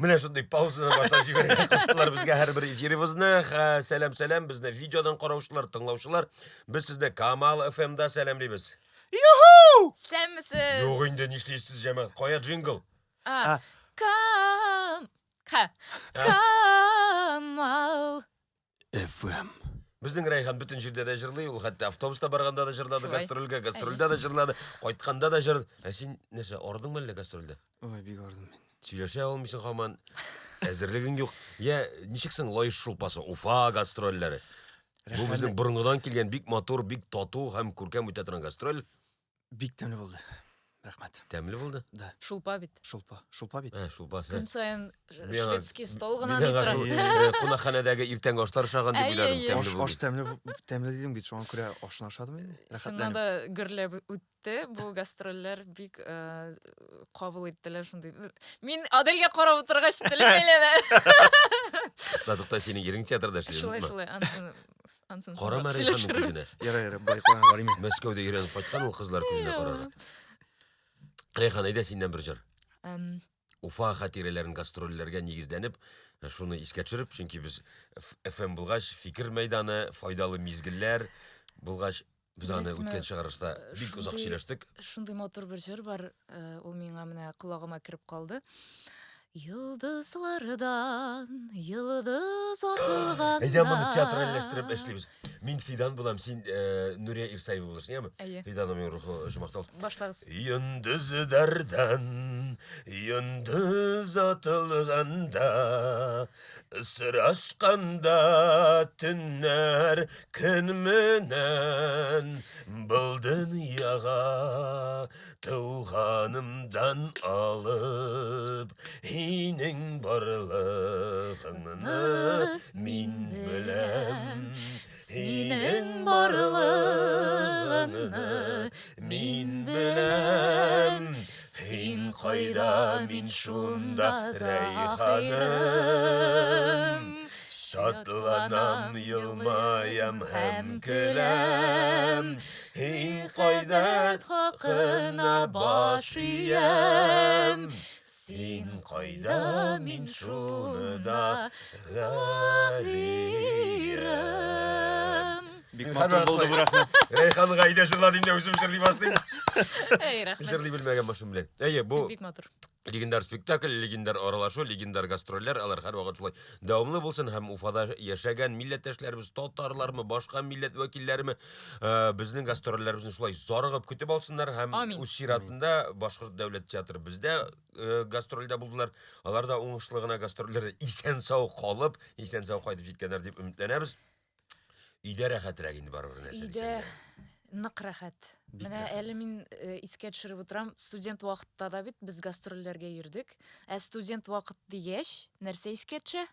Менә шундый паузаны башлап җибәргән куштылар безгә һәрбер эфиребезне. Сәлам, безне видеодан караучылар, тыңлаучылар. Без сезне Камал ФМда сәламлибез. Сәмсез. Юк инде нишлисез җәмәгать. Кая джингл? Камал. FM. Безнең Райхан бүтән җирдә дә җырлый, ул хәтта автобуста барганда да җырлады, Шулай. гастрольдә да җырлады, кайтканда да җырлады. Син нәрсә, ардыңмы әллә гастрольдә? Ой, бик ардым мен. Сөйләшә алмыйсың һаман. Әзерлегең юк. Я, ничексең Лаеш шулпасы, Уфа гастрольләре. Бу безнең борынгыдан килгән бик матур, бик тату һәм күркәм үтә торган гастроль. Бик тәмле булды. Рәхмәт. Тәмле булды. Да. Шулпа бит. Шулпа бит. Шулпасы. Күн сайын Миңа- шведский стол гына Мин дип аңа тора. кунакханәдәге иртәнге ашлар шаган дип уйладым. Әй, Тәмле Аш булды. тәмле дидем бит, шуңа күрә ашны ашадым инде. Чыннан да гөрләп үтте. Бу гастрольләр бик кабул иттеләр шундый. Мин Аделгә карап утыргач телем әйләнә. Тадыкта синең ирең театрда эшләде. Шулай, ансын. Карама Райханның күзенә. Яра, байклаган бар имен. Мәскәүдә өйрәнеп кайткан ул кызлар күзенә карарга. Райхан, әйдә синнән бер җыр. Уфа хатирәләрен гастрольләргә нигезләнеп, шуны искә төшереп, чөнки без FM булгач, фикер мәйданы, файдалы мизгелләр булгач, без аны Беләсезме, үткән чыгарышта бик озак шундый- сөйләштек. Шундый матур бер җыр бар. Ул миңа менә колагыма кирип калды. Йылдызлардан йылдыз атылганда. Әйдә моны театральләштереп эшлибез. Мин Фидан булам, син Нурия Ирсаева булырсың, яме? Әйе. Фиданың рухы жымактал. Башлагыз. Йындыздардан йындыз атылганда, сырашканда төннәр көн менән был дөньяга туганымдан алып һинең барлыгыңны мин беләм. Синең барлыгыңны мин беләм. Син кайда, мин шунда, Рәйханым. Шатланам, елмаям һәм көләм. Һин кайда, хакына баш иям. Син кайда, мин шуны да галирем. Бик матур булды бу, рәхмәт. Рәйханга әйдә җырладым да үзем җырлый башлыйм. Әй, рәхмәт. Җырлый белмәгән башым белән. Әйе, бу Бик матур. легендар спектакль, легендар аралашу, легендар гастрольләр, алар һәрвакыт шулай дәвамлы булсын һәм Уфада яшәгән милләттәшләребез, татарлармы, башка милләт вәкилләреме, безнең гастрольләребезне шулай зарыгып көтеп алсыннар һәм Амин. үз чиратында Башкорт дәүләт театры бездә гастрольдә булдылар. Алар да уңышлы гына гастрольләрдә исән-сау калып, исән-сау кайтып җиткәннәр дип өметләнәбез. Өйдә рәхәтрәк инде барыбер нәрсә Өйдә дисәң. нык рәхәт. Менә әле мин искә төшереп утырам. Студент вакытта да бит без гастрольләргә йөрдек. Студент вакыт дигәч, нәрсә искә төшә?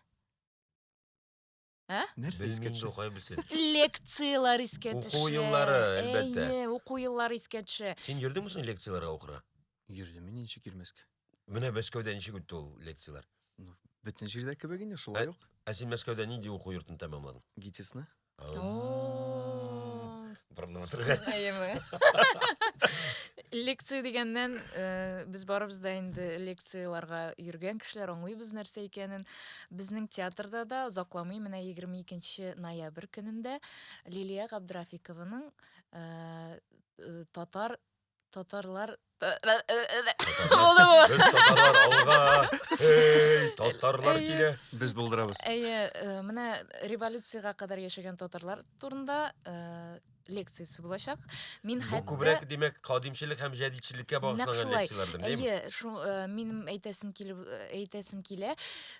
Нәрсә искә Белмим төшә? дә кая белсен. Лекциялар искә Уку төшә. еллары, әлбәттә. Әйе, уку еллары искә төшә. Син йөрдеңме соң лекцияларга укырга? Йөрдем мин ничек йөрмәскә. Менә Мәскәүдә ничек үтте ул лекциялар? Бөтен җирдә кебек инде, шулай ук. Син Мәскәүдә нинди уку йортын тәмамладың? ГИТИСны. Барлыгы торган. Әйеме? Лекция дигәннән без барыбыз да инде лекцияларга йөргән кешеләр аңлыйбыз нәрсә икәнен. Безнең театрда да озакламый менә 22 ноябрь көнендә Лилия Габдрафикованың татарлар Без татарлар алга, татарлар килә. Без булдырабыз. Әйе, менә революциягә кадәр яшәгән татарлар турында лекциясе булачак. Мин Бу хәтта күбрәк димәк кадимчелек һәм җәдидчелеккә Нәкъ багышланган шулай. лекциялардыр, әйеме? Әйе, минем әйтәсем килә.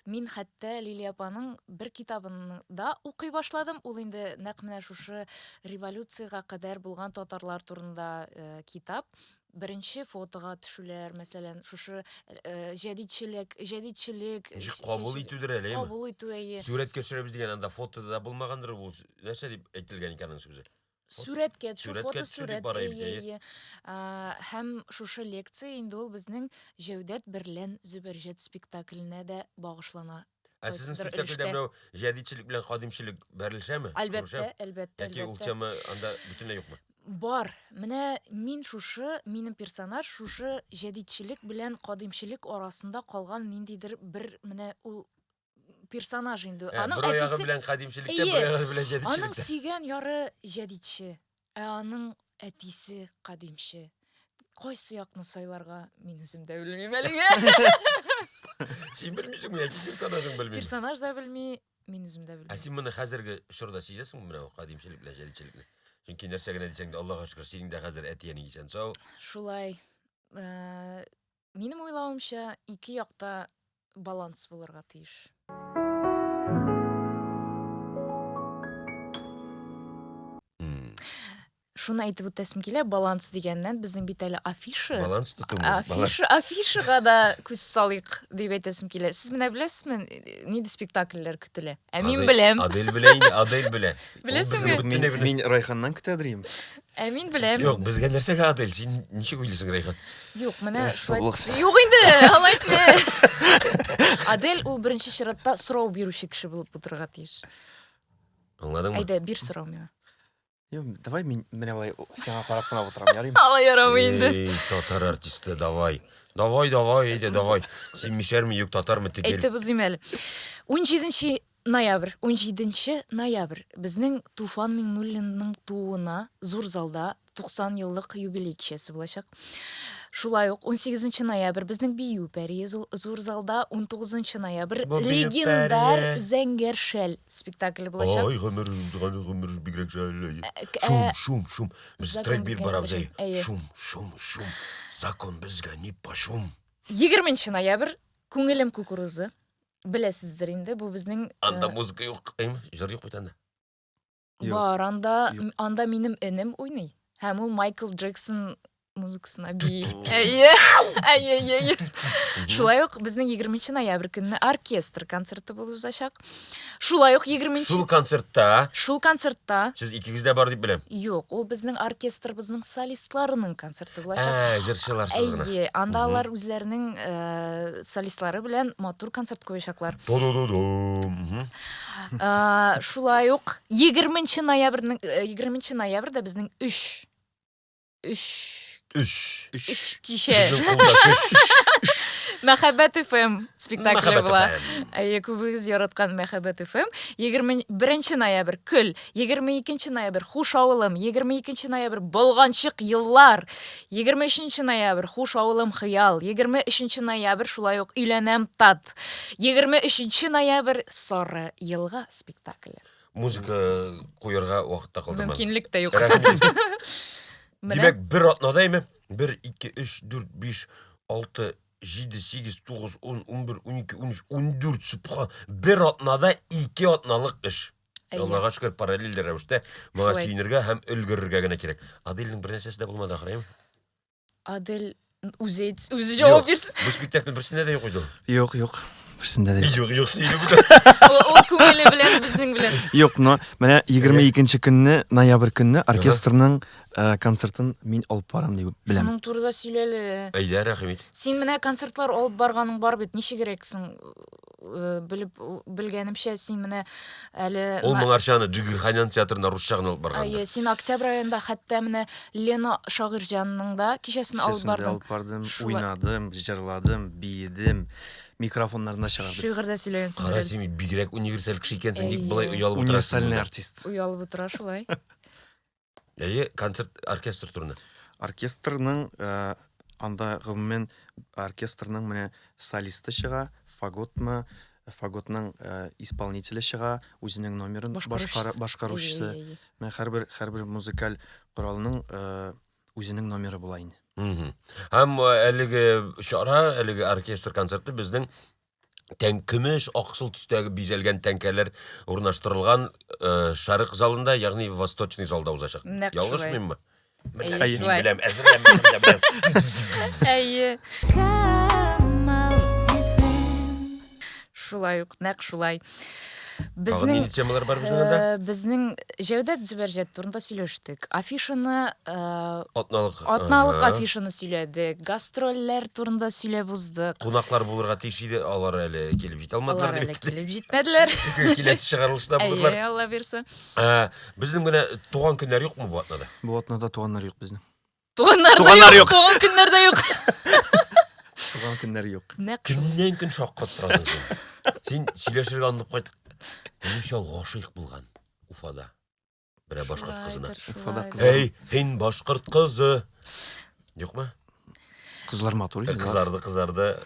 Мин хәтта Лилия апаның бер китабын да укый башладым. Ул инде нәкъ менә шушы революциягә кадәр булган татарлар турында китап. Беренче фотога төшүләр, мәсәлән, шушы җәдидчелек, Ничек кабул итүдер әле, әйеме? кабул итү, әйе. Сүрәткә төшерәбез дигән анда фотода да булмагандыр ул. Нәрсә дип әйтелгән икән аның сүзе? Сүрәткә төшү, Сүрәткә фото төшү дип сүрәт, бара иде, әйе. Һәм шушы лекция инде ул безнең Җәүдәт берлән Зөбәрҗәт спектакленә дә багышлана. Сезнең Кайсыдыр спектакльдә өлештә. менә җәдидчелек белән кадимчелек бәрелешәме? Әлбәттә, әлбәттә, Яки ул әлбәттә. тема анда бөтенләй юкмы? Бар. Менә мин шушы, минем персонаж шушы җәдитчелек белән кадимчелек арасында калган ниндидер бер менә ул персонаж инде. Аның Бер аягы әтисе, белән кадимчелеккә, Әйе. бер аягы белән аның җәдитчелеккә. сөйгән яры җәдитче, аның әтисе кадимче. Кайсы якны сайларга мин үзем дә белмим әлегә. Син белмисеңме, яки персонажың белмисеңме? Персонаж да белми, мин үзем дә Ә белмим. син моны хәзерге чорда сизәсеңме, менә кадимчелек белән җәдитчелекне? Чөнки нәрсә генә дисәң дә, Аллага шөкер, синең дә хәзер әтиәнең исән сау. Шулай. Минем уйлавымча, ике якта баланс булырга тиеш. Шуны әйтеп үтәсем килә, баланс дигәннән безнең бит әле афиша. Баланс тотумы. Афишага да күз салыйк дип әйтәсем килә. Сез менә беләсезме, нинди спектакльләр көтелә? Ә мин беләм. Адель белә инде, Адель белә. Беләсеңме? Ул безнең бөтенләй Мин Райханнан көтәдерим. Ә мин беләм. Юк, безгә нәрсәгә Адель? Син ничек уйлыйсың, Райхан? Юк, менә шулай. Саулык. Юк инде, алай әйтмә. Адель ул беренче чиратта сорау бирүче кеше булып утырырга тиеш. Аңладыңмы? Әйдә, бир сорау миңа. Юк, давай мин менә булай сиңа карап кына утырам, ярыймы? Алай ярамый инде. Эй, татар артисты, давай. Давай, әйдә, давай. Син мишәрме, юк татармы тигел? Әйтеп үзем әле. 17 ноябрь, 17 ноябрь безнең Туфан Миңнуллинның тууына зур залда 90 еллык юбилей кичәсе булачак. Шулай ук 18 ноябрь безнең Бию пәрие зур залда, 19 ноябрь Бу Бию легендар пәрие. Зәңгәр шәл спектакле булачак. Ай, гомер бигрәк шәл. Шум. Без Закон трек бир безгә барабыз. не по-шум. Әйе. Шум. Закон безгә не по шум. 20 ноябрь күңелем кукурузы. Беләсездер инде, бу безнең Анда музыка юк, әйме? Җыр юк бит анда. Юк. бар, Юк. анда минем энем уйный. Һәм ул Майкл Джексон музыкасына бии. Әйе. Шулай ук безнең 20 ноябрь көнне оркестр концерты булып узачак. Шулай ук 20 Шул концертта Шул концертта сез икегез дә бар дип беләм. юк, ул безнең оркестрыбызның солистларының концерты булачак. Җырчылар сызгына. Әйе, анда алар үзләренең солистлары белән матур концерт куячаклар. Ду-ду-ду-ду. Шулай ук 20 ноябрьдә безнең 3 кичә Безнең кулда көч. Мәхәббәт ФМ спектакле Мәхәббәт була. FM. Әйе, күбегез яраткан Мәхәббәт ФМ. 21 ноябрь Көл, 22 ноябрь Хуш авылым, 22 ноябрь Болганчык еллар, 23 ноябрь Хуш авылым хыял, 23 ноябрь шулай ук Өйләнәм тат, 23 ноябрь Сары елга спектакле. Музыка куярга вакытта калдым. Мөмкинлек тә юк. Менә Димәк, бер атнада әйме? 1, 2, 3, 4, 5, 6, 7, 8, 9, 10, 11, 12, 13, 14 субхан. Бер атнада 2 атналык эш. Әйе. Аллага шөкер, параллель рәвештә моңа Шулай. сөенергә һәм өлгерергә генә кирәк. Аделнең бер нәрсәсе дә булмады ахры, әйме? Адель үзе җавап бирсен. Бу спектакль берсендә дә юк иде. Юк. Берсендә дә юк. Юк, сөйле бу. Ул күңеле белән безнең белән. Юк, но менә 22 көнне, ноябрь көнне оркестрның концертын мин алып барам дип беләм. Шуның турында сөйләле. Әйдә, рәхмәт. Син менә концертлар алып барганың бар бит, ничегрәксең? Белгәнемчә, син менә әле Ул моңарчаны Джигирханян театрына русча гына алып барганда. Әйе, син октябрь аенда хәтта менә Лена Шагырҗанның да кичәсен алып Кичәсендә бардың. алып бардым, Шулай. уйнадым, җырладым, биедем, микрофоннарына чыгардым. Шигырьдә сөйләгәнсең. Кара, син бигрәк универсаль кеше икәнсең, ник Әйе. болай уялып утырасың? Универсальный монда? артист. Уялып утыра шулай. Әйе, концерт оркестр турында. Оркестрның анда гомумән оркестрның менә солисты чыга, фаготның исполнителе чыга, үзенең номерын башкаручысы. Әйе, әйе. Менә һәрбер музыкаль коралның үзенең номеры була инде. Һәм әлеге шара, әлеге оркестр концерты безнең күмеш аксыл төстәге бизәлгән тәңкәләр урнаштырылган шарык залында, ягъни восточный залда узачак. Нәкъ Ялгышмыйммы? Әйе, Мин шулай. беләм, әзерләнмәдем. Әйе. Шулай ук, нәкъ шулай. Тагын нинди темалар бар безнең анда? Безнең Җәүдәт Зөбәрҗәт турында сөйләштек. Афишаны Атналык. афишаны сөйләдек. Гастрольләр турында сөйләп уздык. Кунаклар булырга тиеш иде, алар әле килеп җитә алмадылар Алар әле дип. килеп җитмәделәр. Киләсе чыгарылышта булдылар. Алла бирсә. Безнең генә туган көннәр юкмы бу атнада? Бу атнада туганнар юк безнең. Туганнар Туганнар юк. Туган көннәрдә юк. Туган көннәр юк. Көннән көн шаккат торасың син. Син сөйләшергә андып кайт. Минемчә ул гашыйк булган Уфада. Бере башкорт кызына. Уфада кыз. Эй, һин башкорт кызы. Юкмы? Кызлар матур иде. Кызарды.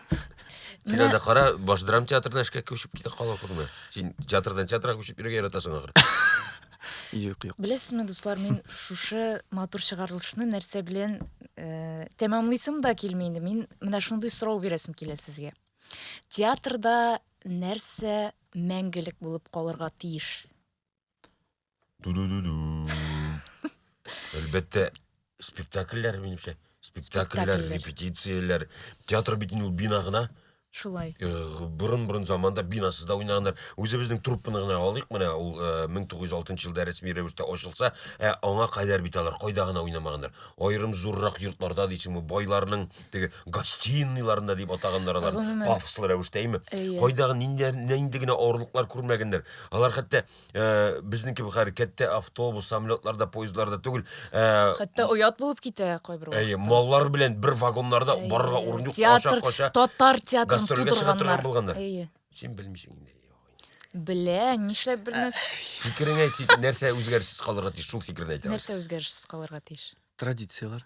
Син анда кара, баш драм театрына эшкә күчеп китә кала күрмә. Син театрдан театрга күчеп йөрергә яратасың ахыр. Юк. Беләсезме, дуслар, мин шушы матур чыгарылышны нәрсә белән тәмамлыйсым да килми инде. Мин менә шундый сорау бирәсем килә сезгә. Театрда нәрсә мәңгелек булып калырга тиеш? Ду-ду-ду-ду. Әлбәттә, спектакльләр минемчә. Спектакльләр, репетицияләр. Театр бит ул бина гына. Шулай. Бурын заманда бинасыз да уйнаганнар. Үзебезнең труппаны гына алыйк, менә ул 1906 елда рәсми рәвештә ачылса, аңа кадәр бит алар кайда гына уйнамаганнар. Аерым зуррак йортларда дисеңме, байларның теге гостинийларында дип атаганнар алар. Пафослы рәвештә име? Кайда нинди генә авырлыклар күрмәгәннәр. Алар хәтта безнең кебек хәрәкәттә автобус, самолетларда, поездларда түгел, Хәтта оят булып китә кайбер вакытта. маллар белән бер вагоннарда барырга урын юк, каша. Татар театрын Гастрольгә чыга торган тудырганнар. булганнар. Син белмисең инде. Белә, нишләп белмәс? Фикереңә әйт, нәрсә үзгәрсез калырга тиеш, шул фикерне әйтә. Нәрсә үзгәрешсез калырга тиеш? Традициялар.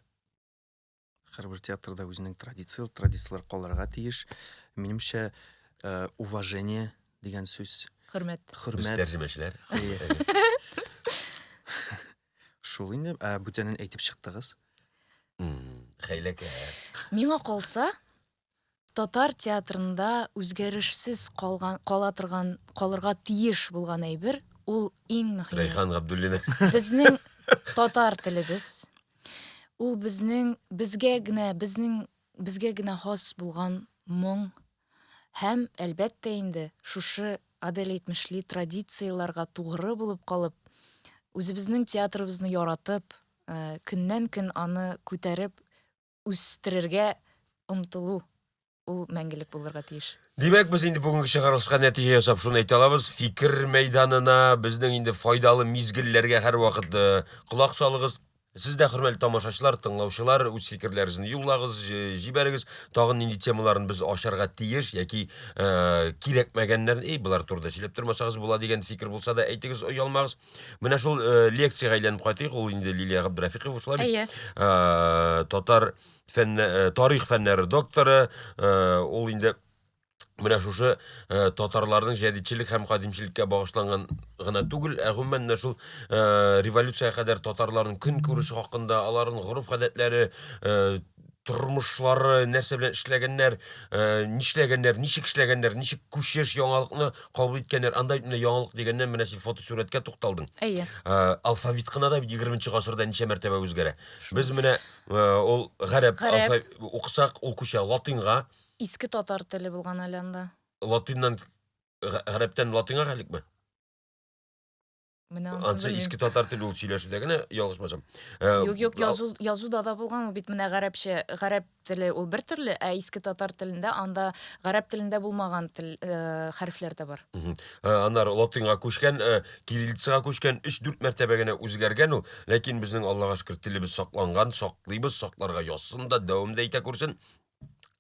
Һәрбер театрда үзенең традициялар калырга тиеш. Минемчә, уважение дигән сүз. Хөрмәт. Без тәрҗемәчеләр. Шул инде, бүтәнен әйтеп чыктыгыз. Хәйләкәр. Миңа калса, татар театрында үзгәрешсез калырга тиеш булган әйбер, ул иң мөһиме. Райхан Габдуллина. Безнең татар телебез, ул безгә генә хас булган моң һәм әлбәттә инде шушы Адель әйтмешли традицияларга тугры булып калып, үзебезнең театрыбызны яратып, көннән-көн аны күтәреп үстерергә омтылу, ул мәңгелек булырга тиеш. Димәк, без инде бүгенге чыгарылышка нәтиҗә ясап шуны әйтә алабыз. Фикер мәйданына, безнең инде файдалы мизгелләргә һәр вакыт кулак салыгыз. Сез дә, хөрмәтле тамашачылар, тыңлаучылар, үз фикерләрегезне юллагыз, җибәрегез. Тагын нинди темаларын без ачарга тиеш яки кирәкмәгәннәрне, булар турында сөйләп тормасагыз була дигән фикер булса да әйтегез, оялмагыз. Менә шул лекциягә әйләнеп кайтыйк, ул инде Лилия Габдрафикова шулай. Татар тарих фәннәре докторы, ул инде менә шушы татарларның җәдитчелек һәм кадимчелеккә багышланган гына түгел, гомумән шул революциягә кадәр татарларның көн күреше хакында, аларның горыф-гадәтләре, тормышлары, нәрсә белән эшләгәннәр, нишләгәннәр, ничек эшләгәннәр, ничек күчеш яңалыкны кабул иткәннәр. Анда менә яңалык дигәннән менә син фотосурәткә тукталдың. Алфавит кына да 20-нче гасырда ничә мәртәбә үзгәрә. Без менә ул гарәп укысак, ул күчә латинга. Иске татар теле булган әле анда. Латиннан гарәптән латинга галекме? Менә Ансы иске татар теле ул сөйләшүдә генә ялгышмасам. Юк, язуда да булган, бит менә гарәп теле ул бер төрле, иске татар телендә анда гарәп телендә булмаган хәрефләр дә бар. Аннары латинга күчкән, кириллицага күчкән 3-4 мәртәбә генә үзгәргән ул, ләкин безнең Аллага шөкер телебез сакланган, саклыйбыз, сакларга язсын да, дәвамда итә күрсен.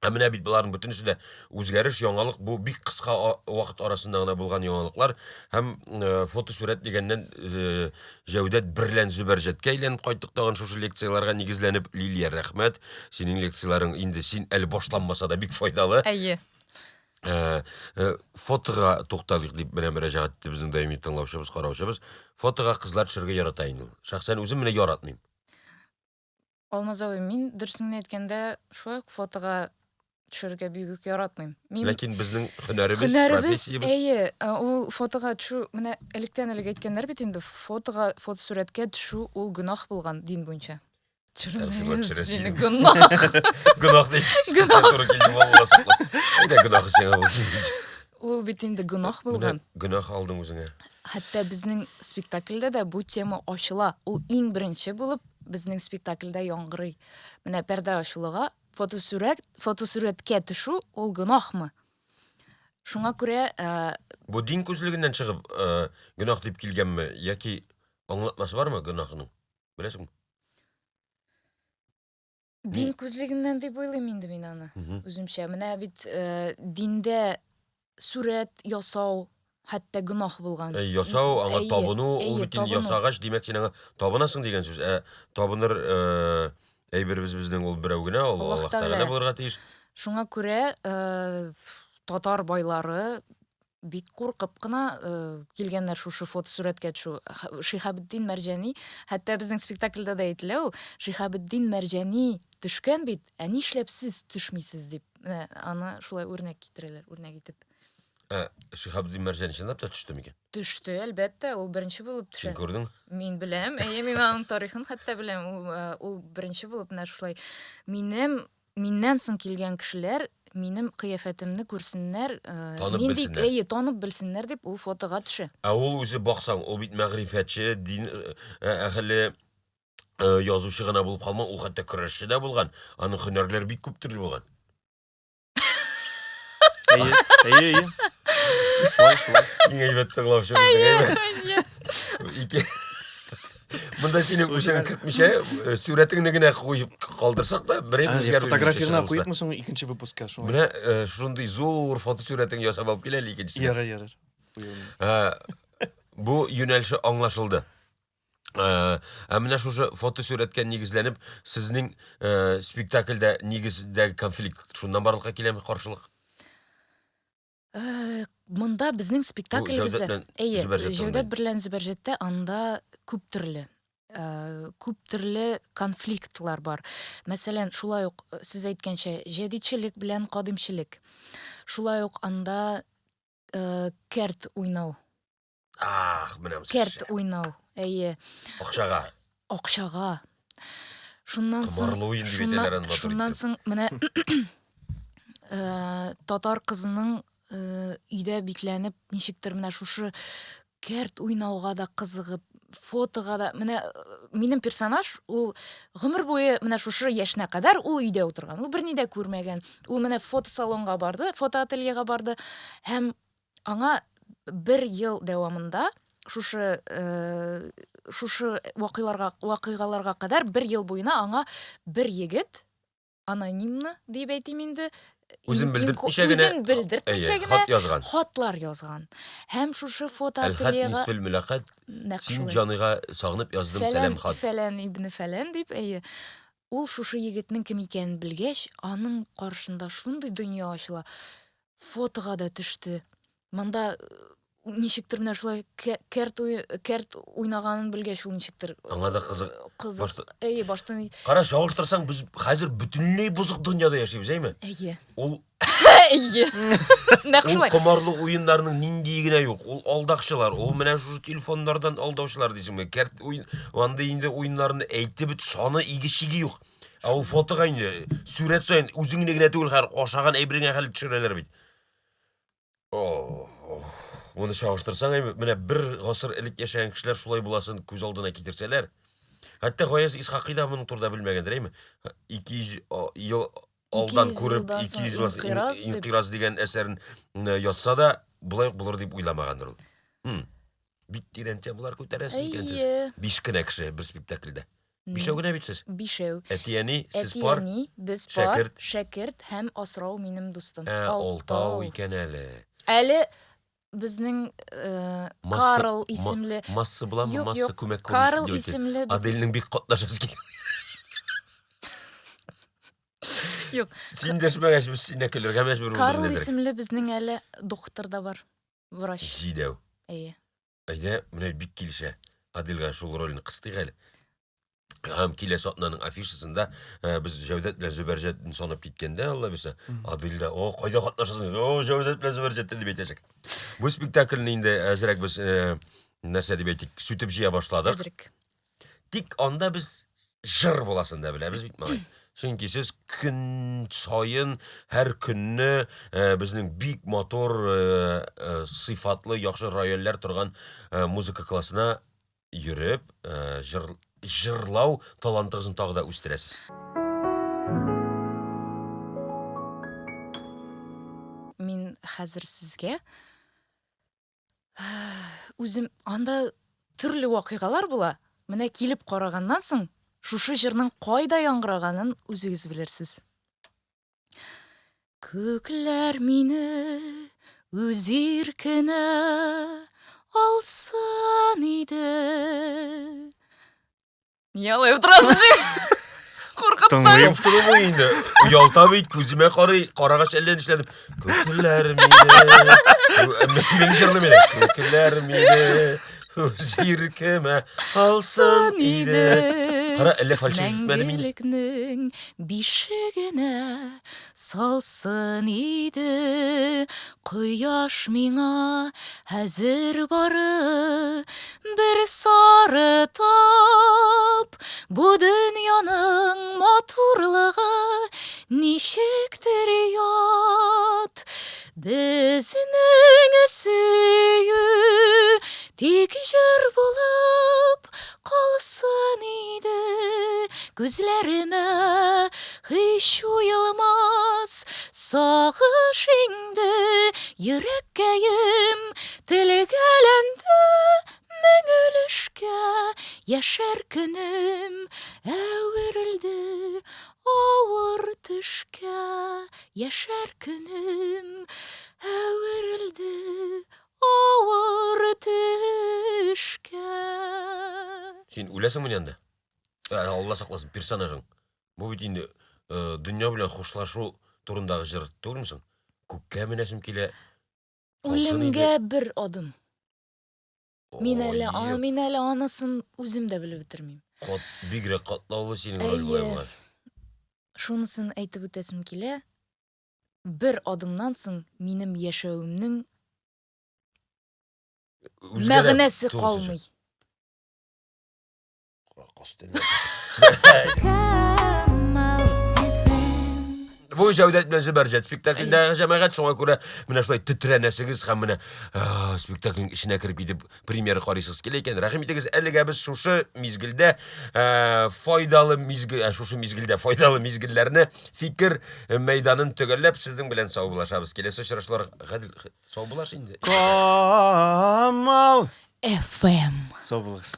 Менә бит буларның бөтенесе дә үзгәреш, яңалык, бу бик кыска вакыт арасында гына булган яңалыклар һәм фотосурәт дигәннән Җәүдәт берлән Зөбәрҗәткә әйләнеп кайттык тагын шушы лекцияларга нигезләнеп. Лилия, рәхмәт. Синең лекцияларың инде син әле башланмаса да бик файдалы. Фотога тукталыйк дип менә мөрәҗәгать итте безнең даими тыңлаучыбыз, караучыбыз. Фотога кызлар төшәргә ярата инде. Шәхсән үзем менә яратмыйм. Алмазовый, мин дөресен әйткәндә, шулай фотога төшәргә бик яратмыйм. Ләкин безнең һөнәребез, профессиябез. Ул фотога төшү, менә электән элек әйткәннәр бит инде, фотосурәткә төшү ул гөнаһ булган дин буенча. Гөнаһ. Гөнаһ дип. Туры килде валлаһы. Әйдә гөнаһы сиңа булсын. Ул бит инде гөнаһ Менә булган. гөнаһ алдың үзеңә. Хәтта безнең спектакльдә дә бу тема ачыла. Ул иң беренче булып безнең спектакльдә яңгырый. Менә пәрдә ачылуга фотосурәткә төшү ул гөнаһмы? Шуңа күрә Бу дин күзлегеннән чыгып, гөнаһ дип килгәнме, яки аңлатмасы бармы гөнаһның? Беләсеңме? дин күзлегеннән дип уйлыйм инде мин аны. Үземчә, менә бит диндә сүрәт ясау хәтта гөнаһ булган. Ясау, аңа табыну, ул әйе, бит инде табыну. ясагач, димәк син аңа табынасың дигән сүз. Табыныр әйбербез безнең ул берәү генә, ул Аллаһ Аллаһ Тәгалә Тәгалә. булырга тиеш. Шуңа күрә татар байлары бик куркып кына килгәннәр шушы фотосурәткә төшү. Шиһабетдин Мәрҗани, хәтта безнең спектакльдә дә әйтелә ул, Шиһабетдин Мәрҗани төшкән бит, ә нишләп сез төшмисез дип. Менә аны шулай үрнәк китерәләр, үрнәк итеп. Шиһабетдин Мәрҗани чынлап та төште микән? Төште, әлбәттә, ул беренче булып Син төшә. күрдең? Мин беләм, мин аның тарихын хәтта беләм. Ул беренче булып менә шулай миннән соң килгән кешеләр минем кыяфәтемне күрсеннәр, Танып белсеннәр. танып белсеннәр дип ул фотога төшә. Ул үзе баксаң, ул бит мәгърифәтче, дин әһле язучы гына булып калмаган, ул хәтта көрәшче дә булган. Аның һөнәрләре бик күп төрле булган. Әйе. Шулай. Иң әйбәт тыңлаучы безнең. Монда сине үзеңә кертмичә, сүрәтеңне генә куеп калдырсак да, берәр үзгәрү. Фотографияны куйыпмы соң икенче выпуска шуңа? Менә шундый зур фотосурәтең ясап алып килә икенчесе. Ярар. Бу юнәлеше аңлашылды. Менә шушы фотосурәткә нигезләнеп, сезнең спектакльдә нигездәге конфликт шуннан барлыкка киләме, каршылык? Монда безнең спектаклебездә, Зөбәрҗәт Җәүдәт берлән Зөбәрҗәттә анда күп төрле конфликтлар бар. Мәсәлән, шулай ук сез әйткәнчә, җәдитчелек белән кадимчелек. Шулай ук анда кәрт уйнау. Менә Кәрт уйнау. Әйе. Акчага. Шуннан Кымарлы уен дип әйтәләр аны. Шуннан соң менә татар кызының өйдә бикләнеп, ничектер менә шушы кәрт уйнауга да кызыгып, фотога да, менә минем персонаж, ул гомер буе менә шушы яшенә кадәр ул өйдә утырган. Ул берни дә күрмәгән. Ул менә фотосалонга барды, фотоательега барды һәм аңа 1 ел дәвамында шушы вакыйгаларга кадәр 1 ел буена аңа бер егет анонимны дип әйтим инде, Үзен белдертмичә генә хатлар язган. Һәм шушы Әл-хат фотоательега нисфел мөлакат. Син җаныга сагынып яздым сәлам хат. Фәлән ибн Фәлән дип, ул шушы егетнең кем икәнен белгәч, аның каршында шундый дөнья ачыла. Фотога да төште. Монда ничектер менә шулай кәрт уйнаганын белгәч, ул ничектер Аңа да кызык. Баштан Кара, чагыштырсаң, без хәзер бөтенләй бузык дөньяда яшибез, әйме? Ул нәкъ шулай. Кымарлы уеннарның нинди генә юк. Ул алдакчылар, ул менә шушы телефоннардан алдаучылар дисеңме? Кәрт уен, анда инде уеннарны әйтеп бит саны иге-чиге юк. Ул фотога инде сүрәт сайын үзеңне генә түгел, һәр ашаган әйбергә хәл төшерәләр бит. Моны чагыштырсаң, менә 1 гасыр элек яшәгән кешеләр шулай буласын күз алдына китерсәләр. Хәтта Гаяз Исхакый да моның турында белмәгәндер, әйме? 200 ел алдан күреп 200 инкираз дигән әсәрен язса да, булай булыр дип уйламагандыр ул. Бит тирәнчә булар күтәрәсез икәнсез. 5 кенә кеше бер спектакльдә. 5 генә бит сез. 5. Әтияни, сез пар, без пар, Шәкерт һәм Асрау минем дустым. 6 икән әле. Әле безнең Карл исемле Массы буламы, массы күмәк Карл исемле Аделнең бик катнашасы килгән. Юк. Син дәшмәгәч, без сине көләргә мәҗбүр булдык. Карл исемле безнең әле доктор да бар. Врач. Җидәү. Әйдә, менә бик килешә. Аделгә шул рольне кыстык әле. Һәм киләсе атнаның афишасында без Җәүдәт белән Зөбәрҗәтне санап киткәндә, Алла бирсә, Адел да, кайда катнашасың? Җәүдәт белән Зөбәрҗәтте дип әйтәчәк. Бу спектакльне инде әзрәк без нәрсә дип әйтик, сүтеп җыя башладык. Тик анда без җыр буласын да беләбез бит, малай. Чөнки сез күн сайын, һәр көнне безнең бик мотор, сыйфатлы, яхшы рояльләр торган музыка классына йөреп, җырлау талантыгызны тагы да үстерәсез. Мин хәзер сезгә үзем анда төрле вакыйгалар була. Менә килеп караганнан соң, шушы җырның кайда яңгыраганын үзегез белерсез. Күкләр мине үз иркенә алсын иде. Ялай утырасыз. Тыңлыйм. Шуны инде. Ялта бит күземә карый, карагач әллә нишләдем. Күкләр мине. Мин җырлыйм. Күкләр мине үз иркемә алсын иде. Кара, әллә фальшив итмәдем мин. Мәңгелекнең бишегенә салсын иде. Кояш миңа хәзер бары бер сары тап. Бу дөньяның матурлыгы ничектер ят. Безнең сөю тик җыр булып калсын иде. Күзләремә һич уелмас сагыш инде. Йөрәккәем телгәләнде мәңгелешкә. Яшәр көнем әверелде авыр төшкә. Яшәр көнем әверелде авыр төшкә. Син үләсең мен янда? Алла сакласын, персонажың. Бу бит инде дөнья белән хушлашу турындагы җыр түгелме? Күккә менәсем килә. Үлемгә бер адым. Мин әле анысын үзем дә белеп бетермим. Бигрәк катлаулы синең Әйе. роль була. Шунысын әйтеп үтәсем килә. Бер адымнан соң минем яшәвемнең мәгънәсе калмый. Бу җәүдәт белән Зөбәрҗәт спектаклендә җәмәгать, шуңа күрә менә шулай тетрәнәсегез һәм менә спектакльнең içine кереп идеп премьера карыйсыз килә икән. Рәхим итегез, әлегә без шушы мизгелдә файдалы мизгелләрне фикер мәйданын төгәлләп сезнең белән саубулашабыз. Киләсе очрашлар Гадел саубулаш инде. Камал. FM. Сау булыгыз.